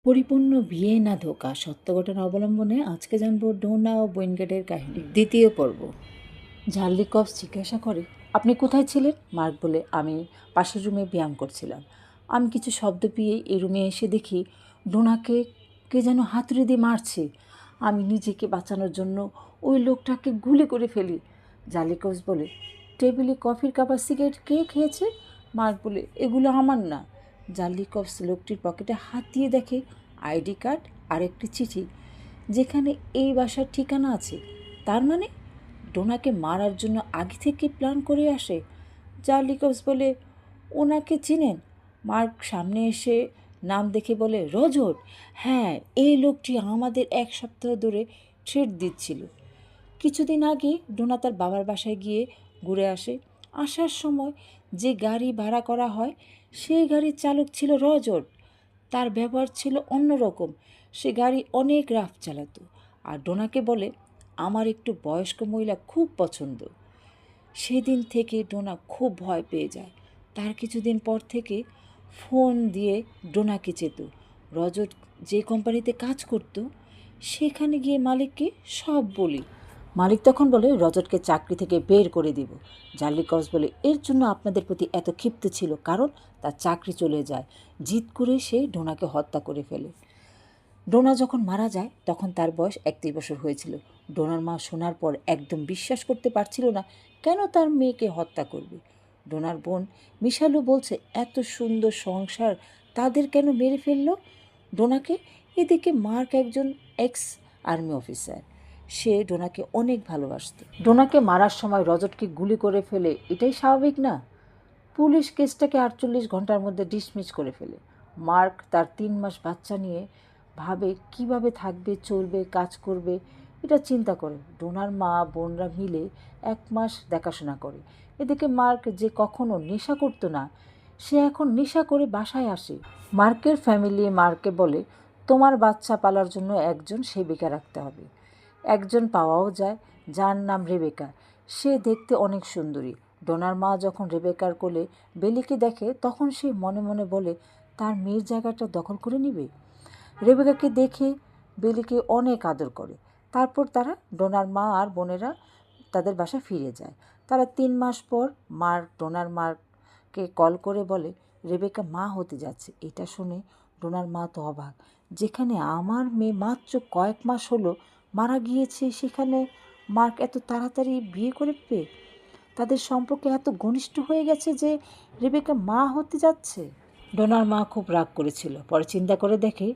পরিপূর্ণ বিয়ে না ধোঁকা সত্য ঘটনা অবলম্বনে আজকে জানবো ডোনা ও বৈনগেটের কাহিনী দ্বিতীয় পর্ব। ঝার্লিকফ জিজ্ঞাসা করে, আপনি কোথায় ছিলেন? মার্ক বলে, আমি পাশের রুমে ব্যায়াম করছিলাম। আমি কিছু শব্দ পেয়ে এই রুমে এসে দেখি ডোনাকে কে যেন হাতুড়ি দিয়ে মারছে। আমি নিজেকে বাঁচানোর জন্য ওই লোকটাকে গুলি করে ফেলি। ঝার্লিকফ বলে, টেবিলে কফির কাপ আর সিগারেট কে খেয়েছে? মার্ক বলে, এগুলো আমার না। ঝার্লিকফ লোকটির পকেটে হাত দিয়ে দেখে আইডি কার্ড আর একটি চিঠি, যেখানে এই বাসার ঠিকানা আছে। তার মানে ডোনাকে মারার জন্য আগে থেকে প্ল্যান করে আসে। ঝার্লিকফ বলে, ওনাকে চিনেন? মার্ক সামনে এসে নাম দেখে বলে, রজট। হ্যাঁ, এই লোকটি আমাদের এক সপ্তাহ ধরে থ্রেট দিচ্ছিল। কিছুদিন আগে ডোনা তার বাবার বাসায় গিয়ে ঘুরে আসে। আসার সময় যে গাড়ি ভাড়া করা হয় সেই গাড়ির চালক ছিল রজট। তার ব্যবহার ছিল অন্যরকম। সে গাড়ি অনেক রাফ চালাতো আর ডোনাকে বলে, আমার একটু বয়স্ক মহিলা খুব পছন্দ। সেদিন থেকে ডোনা খুব ভয় পেয়ে যায়। তার কিছুদিন পর থেকে ফোন দিয়ে ডোনাকে চেত। রজত যে কোম্পানিতে কাজ করত সেখানে গিয়ে মালিককে সব বলি। মালিক তখন বলে, রজতকে চাকরি থেকে বের করে দিব। ঝার্লিকফ বলে, এর জন্য আপনাদের প্রতি এত ক্ষিপ্ত ছিল কারণ তার চাকরি চলে যায়। জিদ করে সে ডোনাকে হত্যা করে ফেলে। ডোনা যখন মারা যায় তখন তার বয়স 31 বছর হয়েছিল। ডোনার মা শোনার পর একদম বিশ্বাস করতে পারছিল না কেন তার মেয়েকে হত্যা করবে। ডোনার বোন মিশালও বলছে, এত সুন্দর সংসার তাদের কেন মেরে ফেললো ডোনাকে। এদিকে মার্ক একজন এক্স আর্মি অফিসার। সে ডোনাকে অনেক ভালোবাসত। ডোনাকে মারার সময় রজতকে গুলি করে ফেলে, এটাই স্বাভাবিক না? পুলিশ কেসটাকে 48 ঘন্টার মধ্যে ডিসমিস করে ফেলে। মার্ক তার 3 মাস বাচ্চা নিয়ে ভাবে কিভাবে থাকবে, চলবে, কাজ করবে, এটা চিন্তা করে। ডোনার মা বোনরা মিলে 1 মাস দেখাশোনা করে। এদিকে মার্ক যে কখনো নেশা করতো না, সে এখন নেশা করে বাসায় আসে। মার্কের ফ্যামিলি মার্ককে বলে, তোমার বাচ্চা পালার জন্য একজন সেবিকা রাখতে হবে। একজন পাওয়াও যায়, যার নাম রেবেকা। সে দেখতে অনেক সুন্দরী। ডোনার মা যখন রেবেকার কোলে বেলিকে দেখে তখন সে মনে মনে বলে, তার মেয়ের জায়গাটা দখল করে নিবে। রেবেকাকে দেখে বেলিকে অনেক আদর করে। তারপর তারা ডোনার মা আর বোনেরা তাদের বাসায় ফিরে যায়। তারা 3 মাস পর ডোনার মাকে কল করে বলে, রেবেকা মা হতে যাচ্ছে। এটা শুনে ডোনার মা তো অবাক। যেখানে আমার মেয়ে মাত্র কয়েক মাস হলো মারা গিয়েছে, সেখানে মার্ক এত তাড়াতাড়ি বিয়ে করে পেয়ে তাদের সম্পর্কে এত ঘনিষ্ঠ হয়ে গেছে যে রেবেকা মা হতে যাচ্ছে। ডোনার মা খুব রাগ করেছিল। পরে চিন্তা করে দেখে